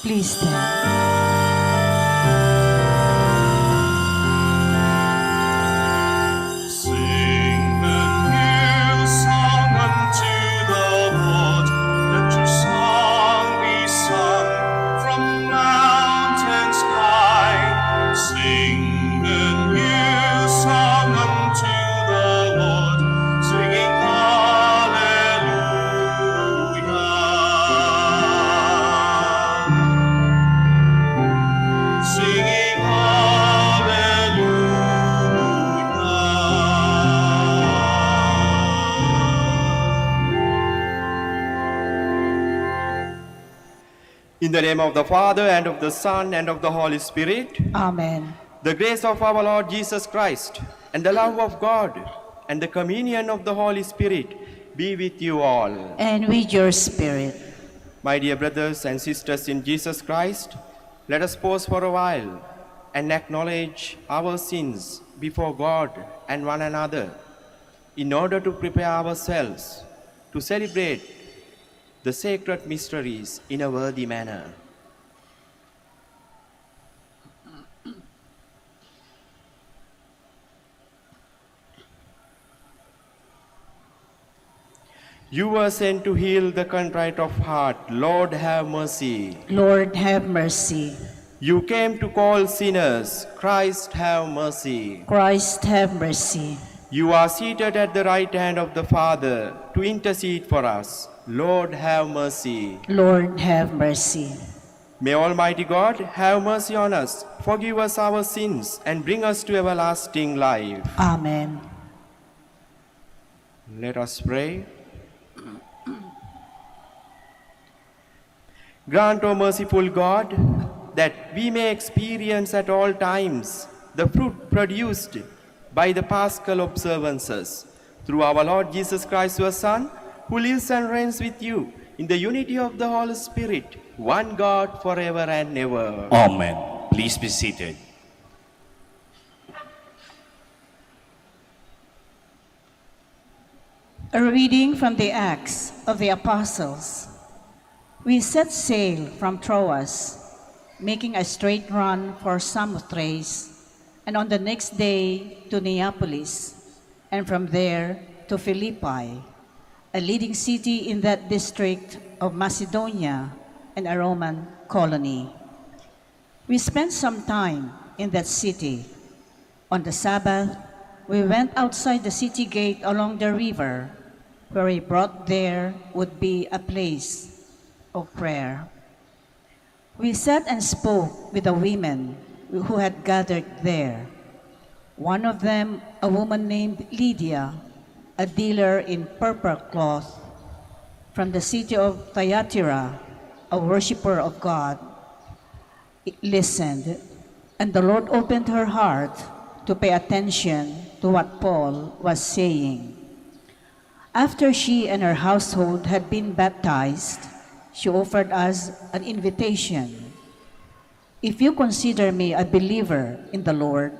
Please stand. Sing a new song unto the Lord. Let your song be sung from mountain sky. Sing a new song unto the Lord, singing hallelujah. Singing In the name of the Father, and of the Son, and of the Holy Spirit, Amen. the grace of our Lord Jesus Christ, and the love of God, and the communion of the Holy Spirit be with you all. And with your spirit. My dear brothers and sisters in Jesus Christ, let us pause for a while and acknowledge our sins before God and one another in order to prepare ourselves to celebrate the sacred mysteries in a worthy manner. You were sent to heal the contrite of heart. Lord, have mercy. Lord, have mercy. You came to call sinners. Christ, have mercy. Christ, have mercy. You are seated at the right hand of the Father to intercede for us. Lord, have mercy. Lord, have mercy. May Almighty God have mercy on us, forgive us our sins, and bring us to everlasting life. Amen. Let us pray. Grant, O merciful God, that we may experience at all times the fruit produced by the Paschal observances through our Lord Jesus Christ, your Son, who lives and reigns with you in the unity of the Holy Spirit, one God forever and ever. Amen. Please be seated. A reading from the Acts of the Apostles. We set sail from Troas, making a straight run for Samothrace, and on the next day to Neapolis, and from there to Philippi, a leading city in that district of Macedonia and a Roman colony. We spent some time in that city. On the Sabbath, we went outside the city gate along the river, where we brought there would be a place of prayer. We sat and spoke with the women who had gathered there. One of them, a woman named Lydia, a dealer in purple cloth, from the city of Thyatira, a worshiper of God, listened, and the Lord opened her heart to pay attention to what Paul was saying. After she and her household had been baptized, she offered us an invitation. If you consider me a believer in the Lord,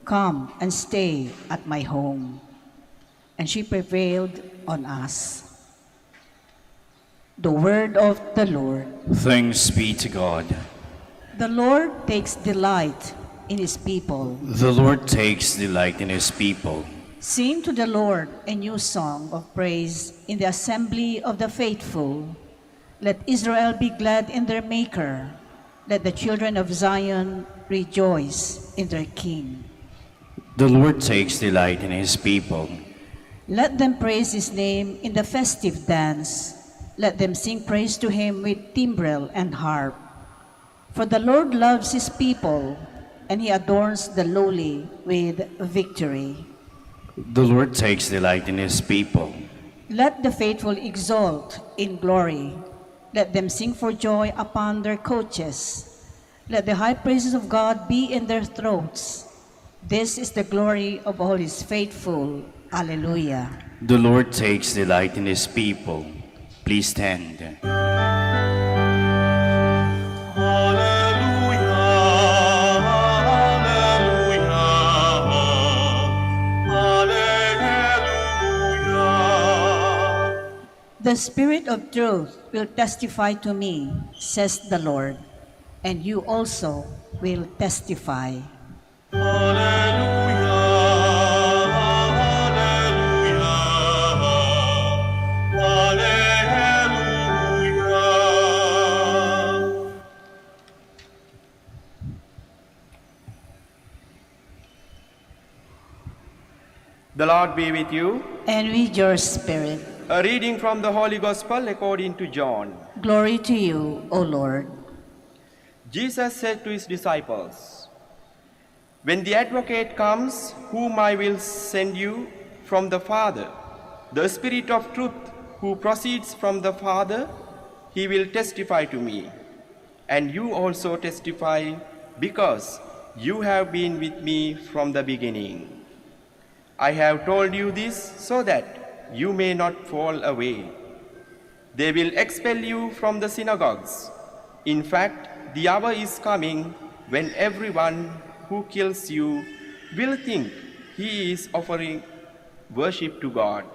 come and stay at my home. And she prevailed on us. The word of the Lord. Thanks be to God. The Lord takes delight in his people. The Lord takes delight in his people. Sing to the Lord a new song of praise in the assembly of the faithful. Let Israel be glad in their Maker. Let the children of Zion rejoice in their King. The Lord takes delight in his people. Let them praise his name in the festive dance. Let them sing praise to him with timbrel and harp. For the Lord loves his people, and he adorns the lowly with victory. The Lord takes delight in his people. Let the faithful exult in glory. Let them sing for joy upon their coaches. Let the high praises of God be in their throats. This is the glory of all his faithful. Alleluia. The Lord takes delight in his people. Please stand. The Spirit of truth will testify to me, says the Lord, and you also will testify. Hallelujah, hallelujah, hallelujah. The Lord be with you. And with your spirit. A reading from the Holy Gospel according to John. Glory to you, O Lord. Jesus said to his disciples, "When the advocate comes, whom I will send you from the Father, the Spirit of truth who proceeds from the Father, he will testify to me. And you also testify because you have been with me from the beginning. I have told you this so that you may not fall away. They will expel you from the synagogues. In fact, the hour is coming when everyone who kills you will think he is offering worship to God.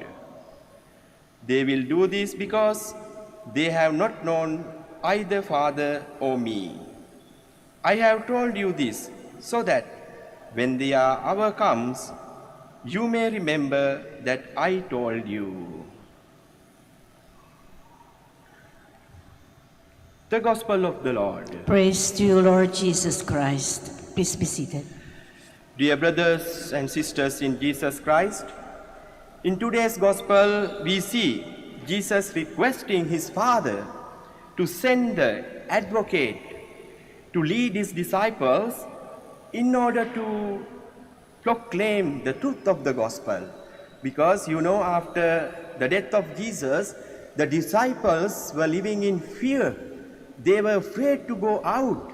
They will do this because they have not known either Father or me. I have told you this so that when the hour comes, you may remember that I told you." The Gospel of the Lord. Praise to you, Lord Jesus Christ. Please be seated. Dear brothers and sisters in Jesus Christ, in today's Gospel we see Jesus requesting his Father to send the advocate to lead his disciples in order to proclaim the truth of the Gospel. Because after the death of Jesus, the disciples were living in fear. They were afraid to go out,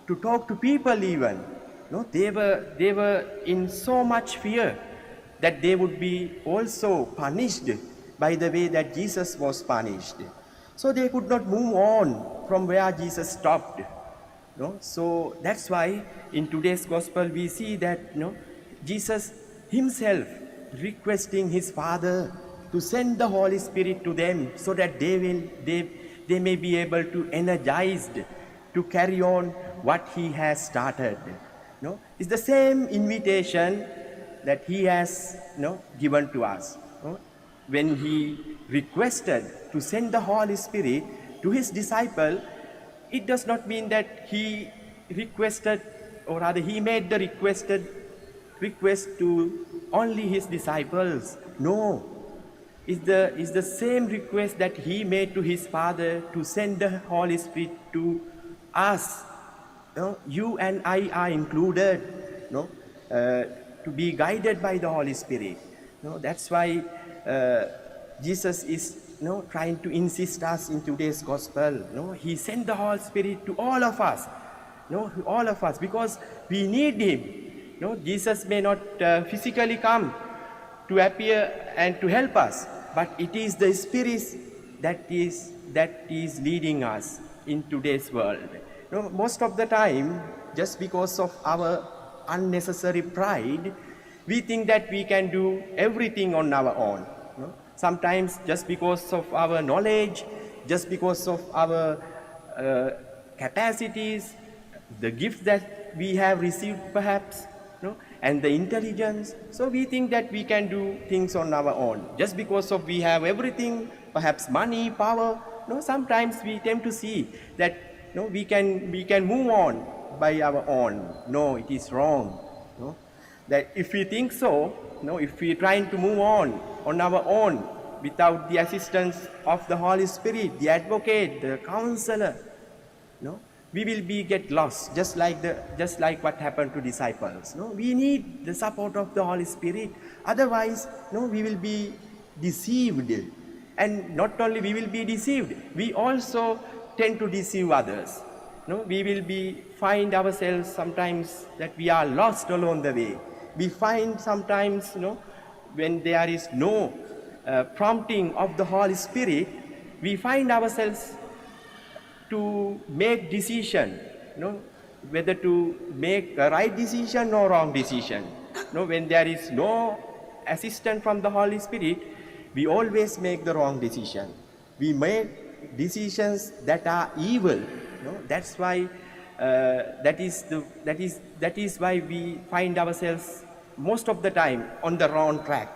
to talk to people even. No, they were in so much fear that they would be also punished by the way that Jesus was punished. So they could not move on from where Jesus stopped. No? So that's why in today's Gospel we see that Jesus himself requesting his Father to send the Holy Spirit to them so that they may be able to energized to carry on what he has started. It's the same invitation that he has given to us. When he requested to send the Holy Spirit to his disciple, it does not mean that he requested, or rather he made the request to only his disciples. No, it's the same request that he made to his Father to send the Holy Spirit to us. You and I are included, to be guided by the Holy Spirit. That's why Jesus is trying to insist us in today's Gospel. He sent the Holy Spirit to all of us. All of us, because we need him. Jesus may not physically come to appear and to help us, but it is the Spirit that is leading us in today's world. Most of the time, just because of our unnecessary pride, we think that we can do everything on our own. Sometimes just because of our knowledge, just because of our capacities, the gifts that we have received perhaps, and the intelligence. So we think that we can do things on our own. Just because of we have everything, perhaps money, power, sometimes we tend to see that we can move on by our own. No, it is wrong. That if we think so, if we are trying to move on our own without the assistance of the Holy Spirit, the advocate, the counselor, we will get lost, just like what happened to disciples. We need the support of the Holy Spirit. Otherwise, we will be deceived. And not only we will be deceived, we also tend to deceive others. We will find ourselves sometimes that we are lost along the way. We find sometimes, when there is no prompting of the Holy Spirit, we find ourselves to make decision, whether to make a right decision or wrong decision. When there is no assistance from the Holy Spirit, we always make the wrong decision. We make decisions that are evil. That's why that is why we find ourselves most of the time on the wrong track.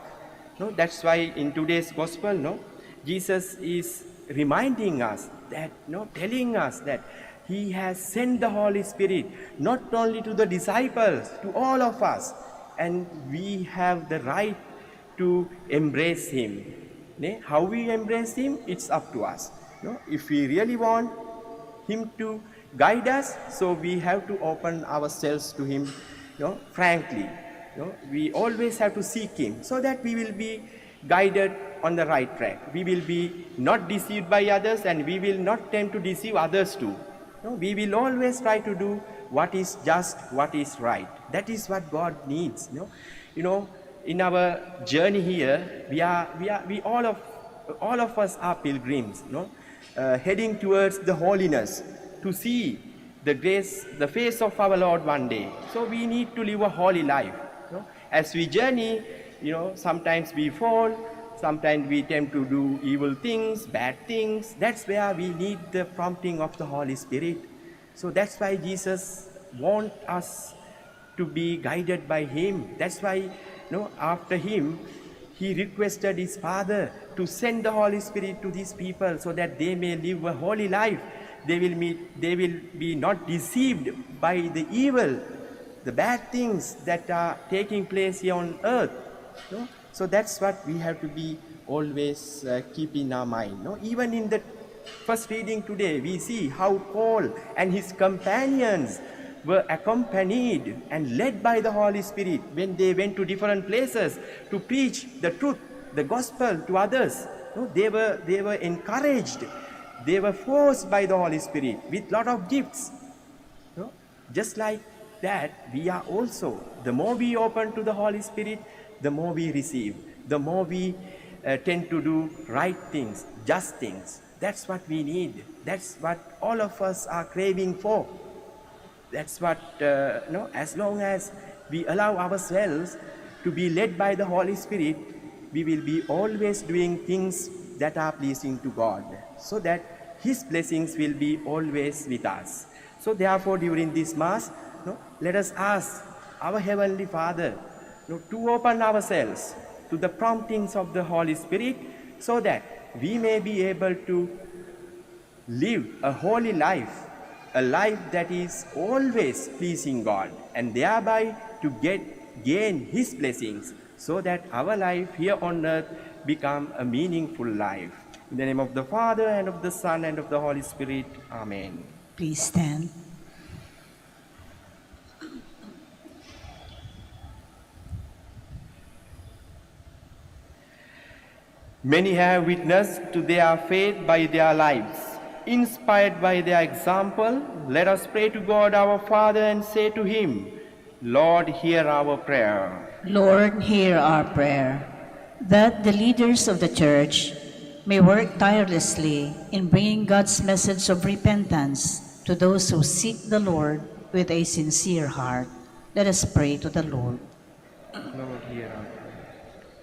That's why in today's gospel, Jesus is reminding us that, telling us that he has sent the Holy Spirit not only to the disciples, to all of us, and we have the right to embrace him. How we embrace him, it's up to us. If we really want him to guide us, so we have to open ourselves to him, frankly. We always have to seek him so that we will be guided on the right track. We will be not deceived by others, and we will not tend to deceive others too. We will always try to do what is just, what is right. That is what God needs. In our journey here, we all of us are pilgrims, heading towards the holiness, to see the grace, the face of our Lord one day. So we need to live a holy life. As we journey, sometimes we fall, sometimes we tend to do evil things, bad things. That's where we need the prompting of the Holy Spirit. So that's why Jesus wants us to be guided by him. That's why, after him, he requested his Father to send the Holy Spirit to these people so that they may live a holy life. They will be not deceived by the evil, the bad things that are taking place here on earth. So that's what we have to be always keep in our mind. Even in the first reading today, we see how Paul and his companions were accompanied and led by the Holy Spirit when they went to different places to preach the truth, the gospel to others. They were encouraged. They were forced by the Holy Spirit with lot of gifts. Just like that, we are also, the more we open to the Holy Spirit, the more we receive, the more we tend to do right things, just things. That's what we need. That's what all of us are craving for. That's what, as long as we allow ourselves to be led by the Holy Spirit, we will be always doing things that are pleasing to God, so that his blessings will be always with us. So therefore, during this Mass, let us ask our Heavenly Father to open ourselves to the promptings of the Holy Spirit, so that we may be able to live a holy life, a life that is always pleasing God, and thereby to gain his blessings, so that our life here on earth become a meaningful life. In the name of the Father, and of the Son, and of the Holy Spirit. Amen. Please stand. Many have witnessed to their faith by their lives. Inspired by their example, let us pray to God our Father and say to him, Lord, hear our prayer. Lord, hear our prayer, that the leaders of the Church may work tirelessly in bringing God's message of repentance to those who seek the Lord with a sincere heart. Let us pray to the Lord. Lord, hear our prayer.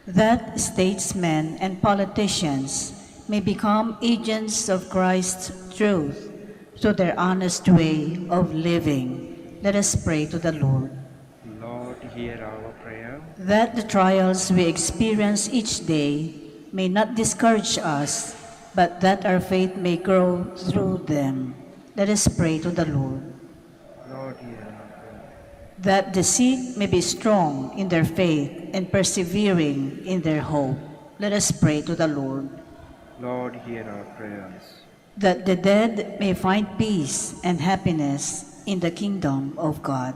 That statesmen and politicians may become agents of Christ's truth through their honest way of living. Let us pray to the Lord. Lord, hear our prayer. That the trials we experience each day may not discourage us, but that our faith may grow through them. Let us pray to the Lord. Lord, hear our prayer. That the sick may be strong in their faith and persevering in their hope. Let us pray to the Lord. Lord, hear our prayers. That the dead may find peace and happiness in the kingdom of God.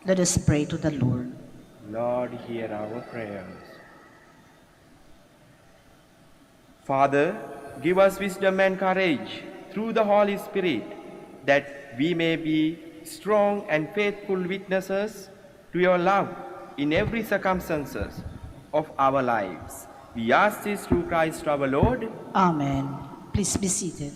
Let us pray to the Lord. Lord, hear our prayers. Father, give us wisdom and courage through the Holy Spirit, that we may be strong and faithful witnesses to your love in every circumstances of our lives. We ask this through Christ our Lord. Amen. Please be seated.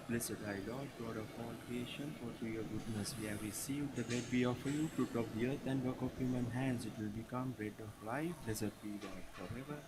Blessed are you, Lord, God of all creation, for through your goodness we have received the bread we offer you, fruit of the earth and work of human hands. It will become bread of life. Blessed be God forever.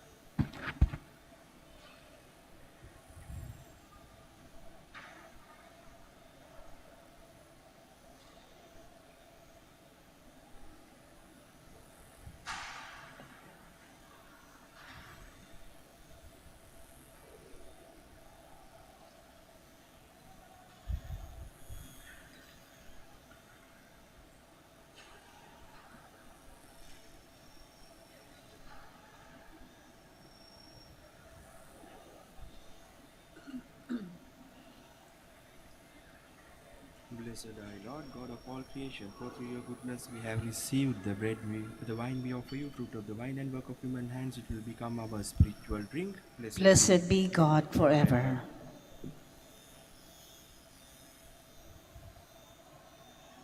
Blessed are you, Lord, God of all creation, for through your goodness we have received the wine we offer you, fruit of the vine and work of human hands. It will become our spiritual drink. Blessed be God forever.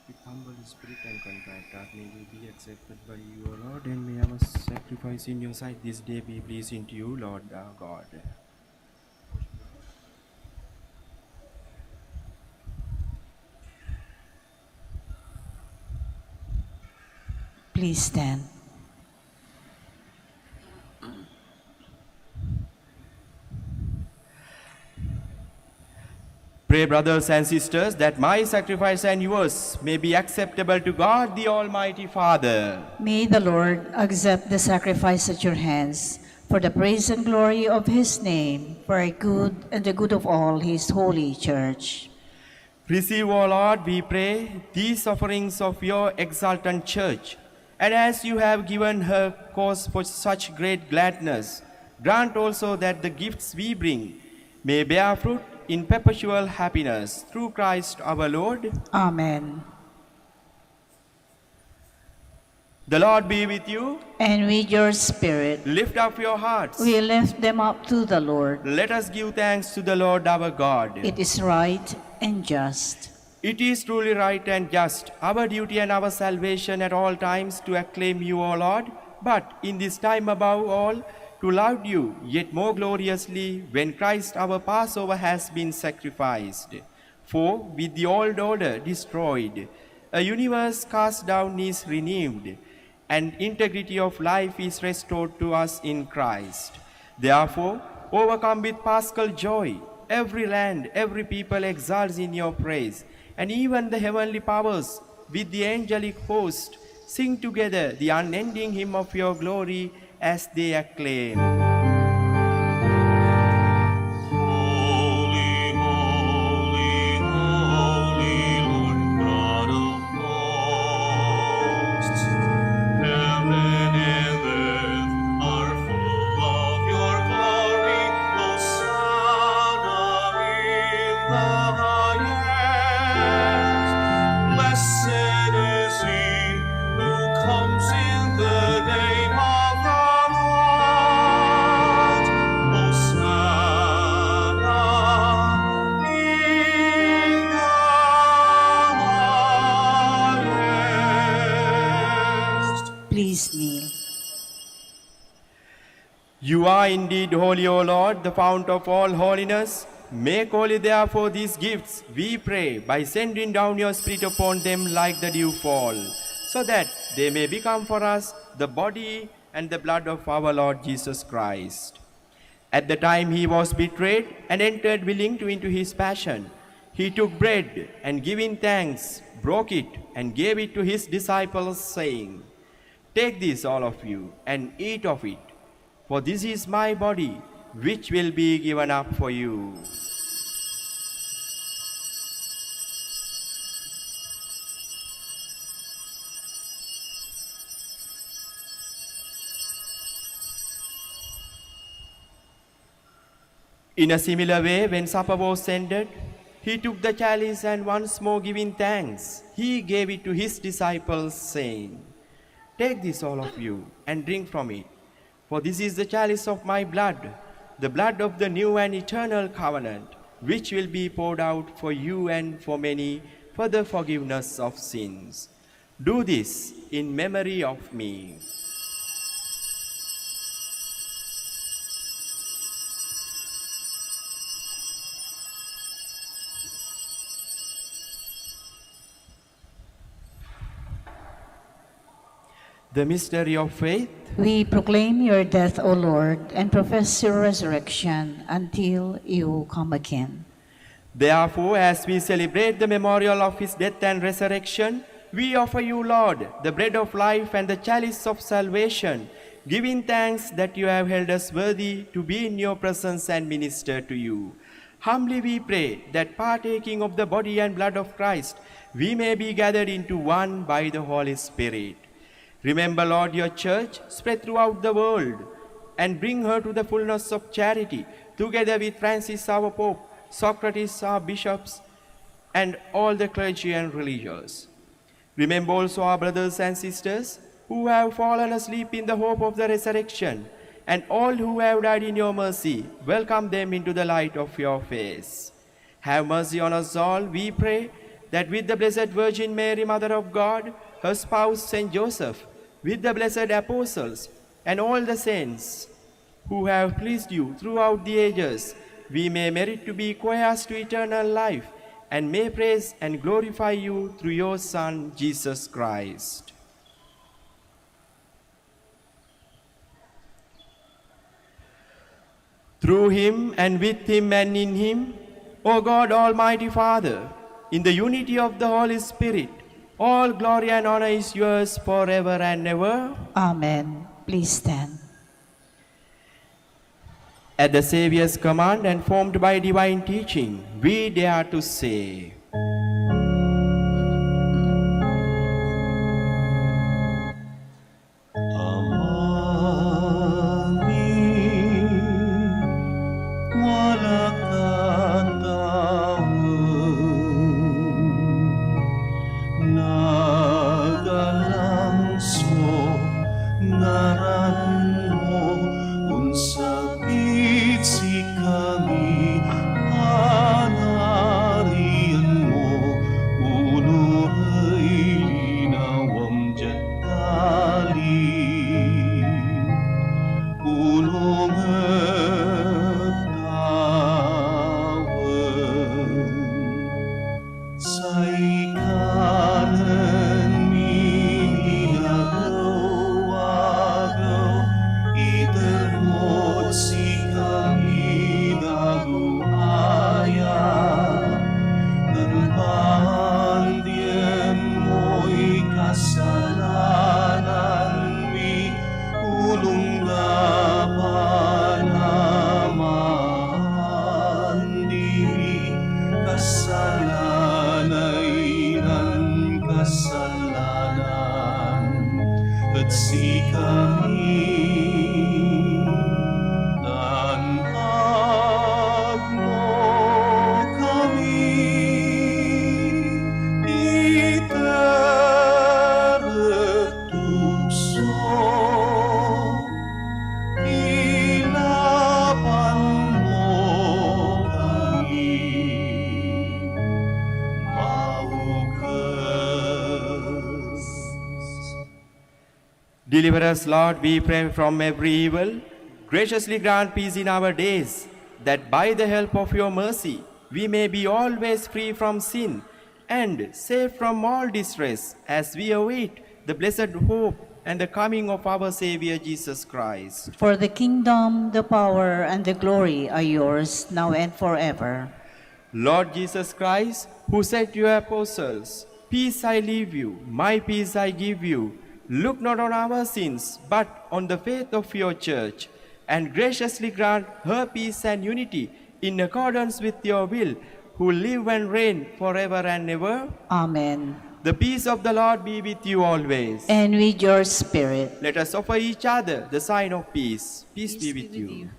With humble spirit and contrite heart, may we be accepted by you, O Lord, and may our sacrifice in your sight this day be pleasing to you, Lord our God. Please stand. Pray, brothers and sisters, that my sacrifice and yours may be acceptable to God, the Almighty Father. May the Lord accept the sacrifice at your hands for the praise and glory of his name, for our good and the good of all his holy church. Receive, O Lord, we pray, these offerings of your exultant church, and as you have given her cause for such great gladness, grant also that the gifts we bring may bear fruit in perpetual happiness, through Christ our Lord. Amen. The Lord be with you. And with your spirit, Lift up your hearts. we lift them up to the Lord. Let us give thanks to the Lord our God. It is right and just. It is truly right and just, our duty and our salvation at all times to acclaim you, O Lord, but in this time above all, to love you yet more gloriously when Christ our Passover has been sacrificed. For with the old order destroyed, a universe cast down is renewed, and integrity of life is restored to us in Christ. Therefore, overcome with paschal joy, every land, every people exalts in your praise, and even the heavenly powers with the angelic host sing together the unending hymn of your glory as they acclaim. Holy, holy, holy, Lord God of hosts. Heaven and earth are full of your glory. Hosanna in the highest. Blessed is he who comes in the name of the Lord. Hosanna in the highest. Please kneel. You are indeed holy, O Lord, the fount of all holiness. Make holy therefore these gifts, we pray, by sending down your Spirit upon them like the dew fall, so that they may become for us the body and the blood of our Lord Jesus Christ. At the time he was betrayed and entered willingly into his passion, he took bread and giving thanks, broke it and gave it to his disciples, saying, "Take this, all of you, and eat of it, for this is my body, which will be given up for you." In a similar way, when supper was ended, he took the chalice and once more giving thanks, he gave it to his disciples, saying, "Take this, all of you, and drink from it, for this is the chalice of my blood, the blood of the new and eternal covenant, which will be poured out for you and for many for the forgiveness of sins. Do this in memory of me." The mystery of faith. We proclaim your death, O Lord, and profess your resurrection until you come again. Therefore, as we celebrate the memorial of his death and resurrection, we offer you, Lord, the bread of life and the chalice of salvation, giving thanks that you have held us worthy to be in your presence and minister to you. Humbly we pray that partaking of the body and blood of Christ, we may be gathered into one by the Holy Spirit. Remember, Lord, your church spread throughout the world and bring her to the fullness of charity, together with Francis our Pope, Socrates our bishops, and all the clergy and religious. Remember also our brothers and sisters who have fallen asleep in the hope of the resurrection, and all who have died in your mercy. Welcome them into the light of your face. Have mercy on us all, we pray, that with the Blessed Virgin Mary, Mother of God, her spouse Saint Joseph, with the blessed apostles and all the saints who have pleased you throughout the ages, we may merit to be heirs to eternal life and may praise and glorify you through your Son, Jesus Christ. Through him and with him and in him, O God, Almighty Father, in the unity of the Holy Spirit, all glory and honor is yours forever and ever. Amen. Please stand. At the Saviour's command and formed by divine teaching, we dare to say, Deliver us, Lord, we pray, from every evil. Graciously grant peace in our days, that by the help of your mercy, we may be always free from sin and safe from all distress, as we await the blessed hope and the coming of our Savior Jesus Christ. For the kingdom, the power, and the glory are yours, now and forever. Lord Jesus Christ, who said to your apostles, "Peace I leave you, my peace I give you," look not on our sins, but on the faith of your church, and graciously grant her peace and unity in accordance with your will, who live and reign forever and ever. Amen. The peace of the Lord be with you always. And with your spirit. Let us offer each other the sign of peace. Peace be with you.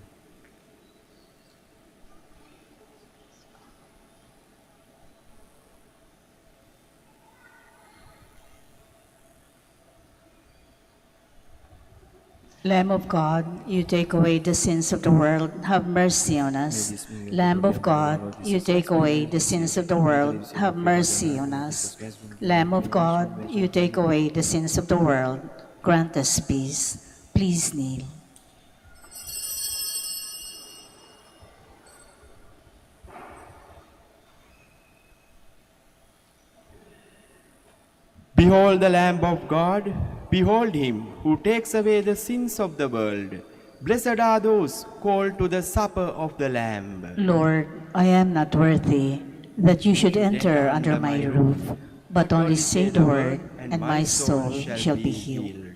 Lamb of God, you take away the sins of the world, have mercy on us. Lamb of God, you take away the sins of the world, have mercy on us. Lamb of God, you take away the sins of the world, grant us peace. Please kneel. Behold the Lamb of God. Behold him who takes away the sins of the world. Blessed are those called to the supper of the Lamb. Lord, I am not worthy that you should enter under my roof, but only say the word, and my soul shall be healed.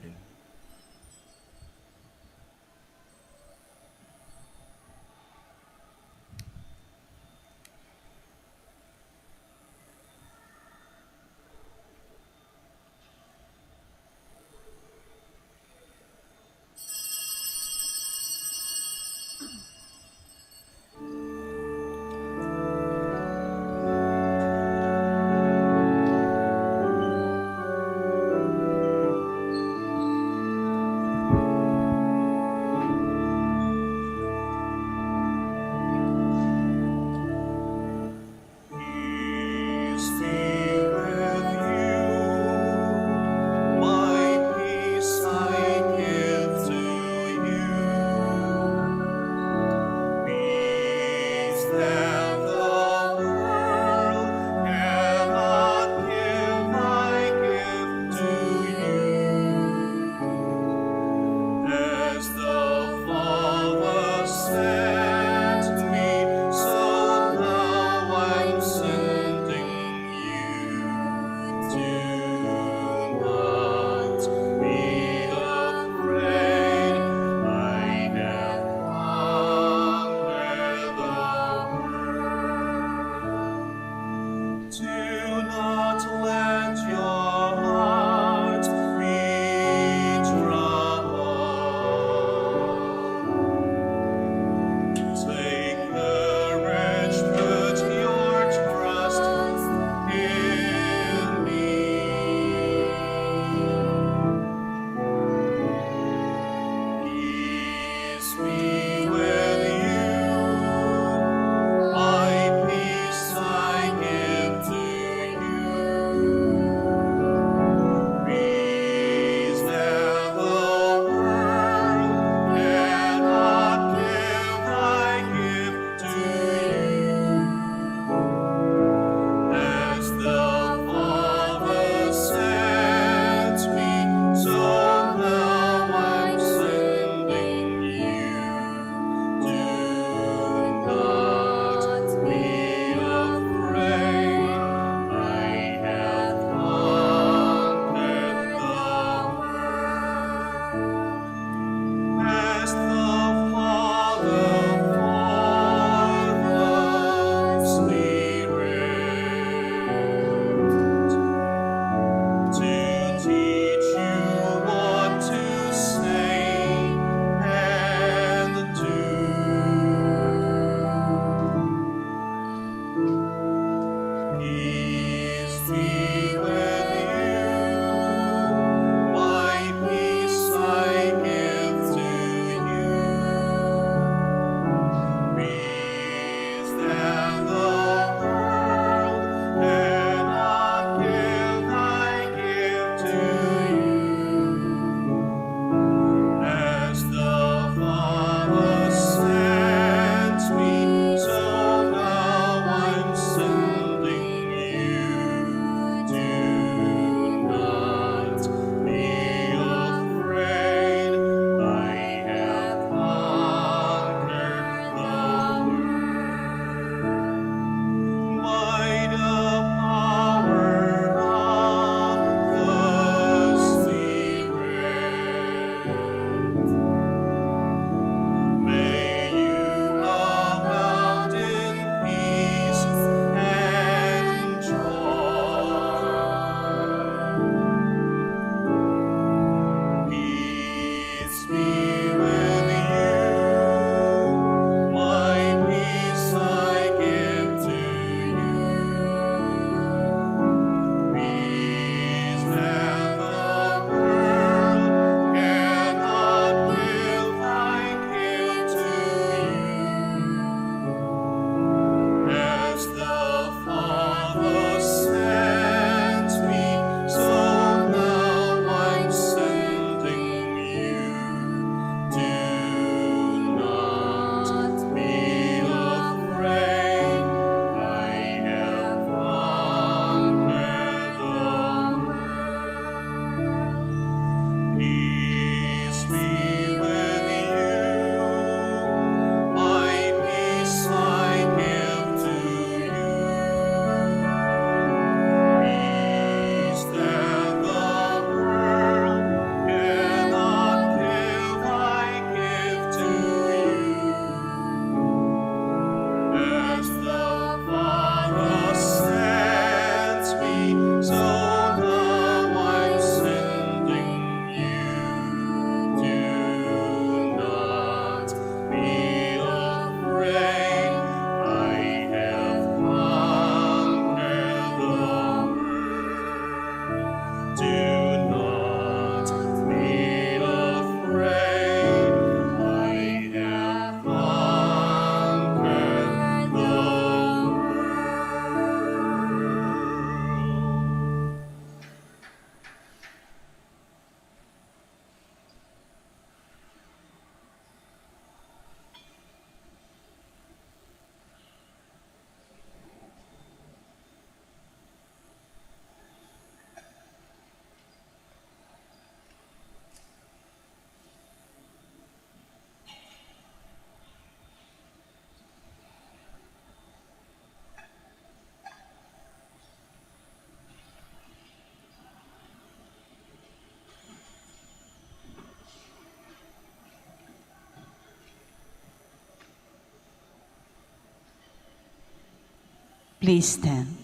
Please stand.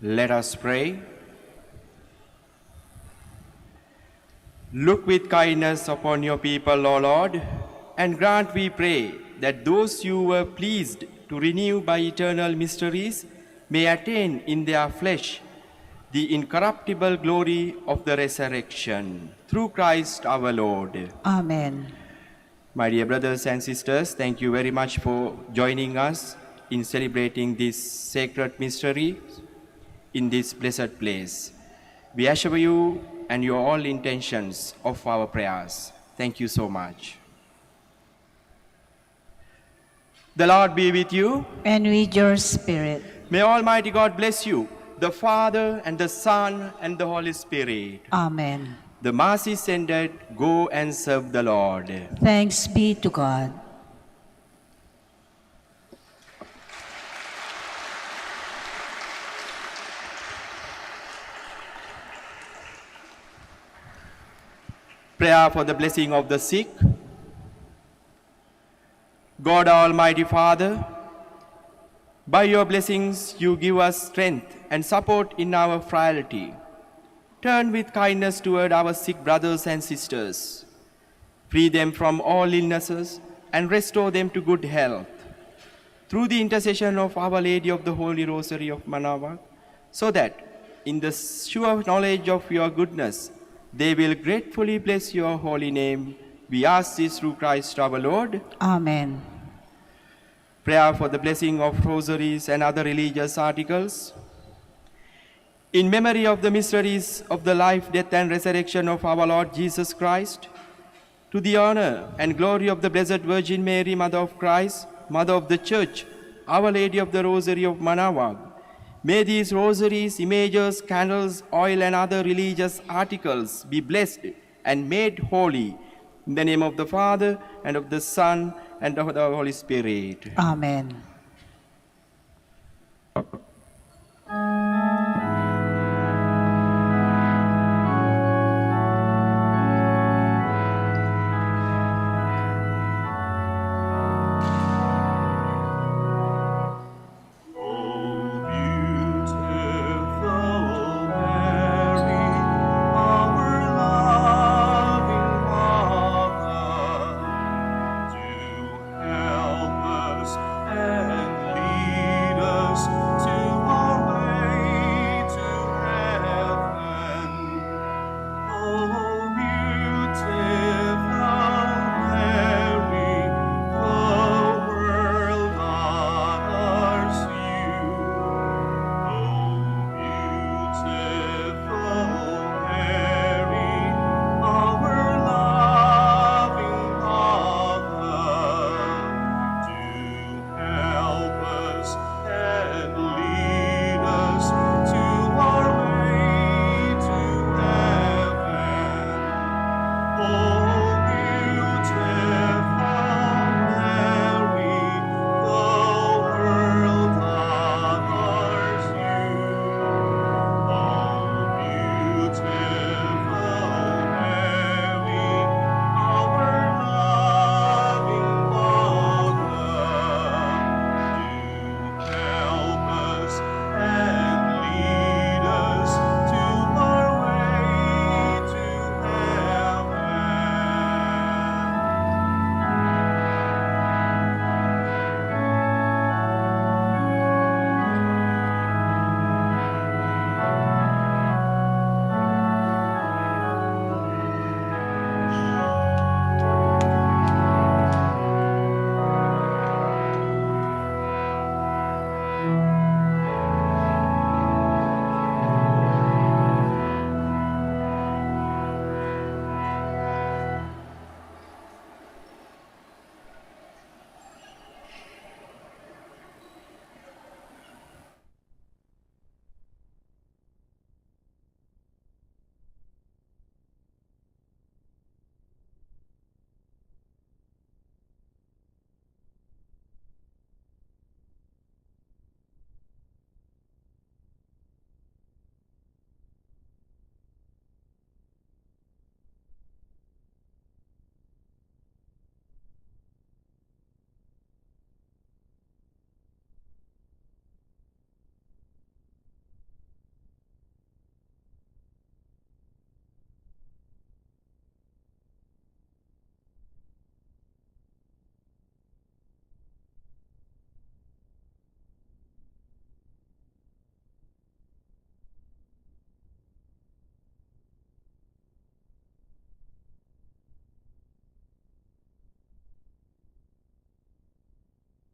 Let us pray. Look with kindness upon your people, O Lord, and grant, we pray, that those you were pleased to renew by eternal mysteries may attain in their flesh the incorruptible glory of the resurrection. Through Christ our Lord. Amen. My dear brothers and sisters, thank you very much for joining us in celebrating this sacred mystery in this blessed place. We assure you and your all intentions of our prayers. Thank you so much. The Lord be with you. And with your spirit. May Almighty God bless you, the Father and the Son and the Holy Spirit. Amen. The Mass is ended. Go and serve the Lord. Thanks be to God. Prayer for the blessing of the sick. God, Almighty Father, by your blessings you give us strength and support in our frailty. Turn with kindness toward our sick brothers and sisters. Free them from all illnesses and restore them to good health. Through the intercession of Our Lady of the Holy Rosary of Manaoag, so that in the sure knowledge of your goodness, they will gratefully bless your holy name. We ask this through Christ our Lord. Amen. Prayer for the blessing of rosaries and other religious articles. In memory of the mysteries of the life, death, and resurrection of our Lord Jesus Christ, to the honor and glory of the Blessed Virgin Mary, Mother of Christ, Mother of the Church, Our Lady of the Rosary of Manaoag, may these rosaries, images, candles, oil, and other religious articles be blessed and made holy. In the name of the Father, and of the Son, and of the Holy Spirit. Amen.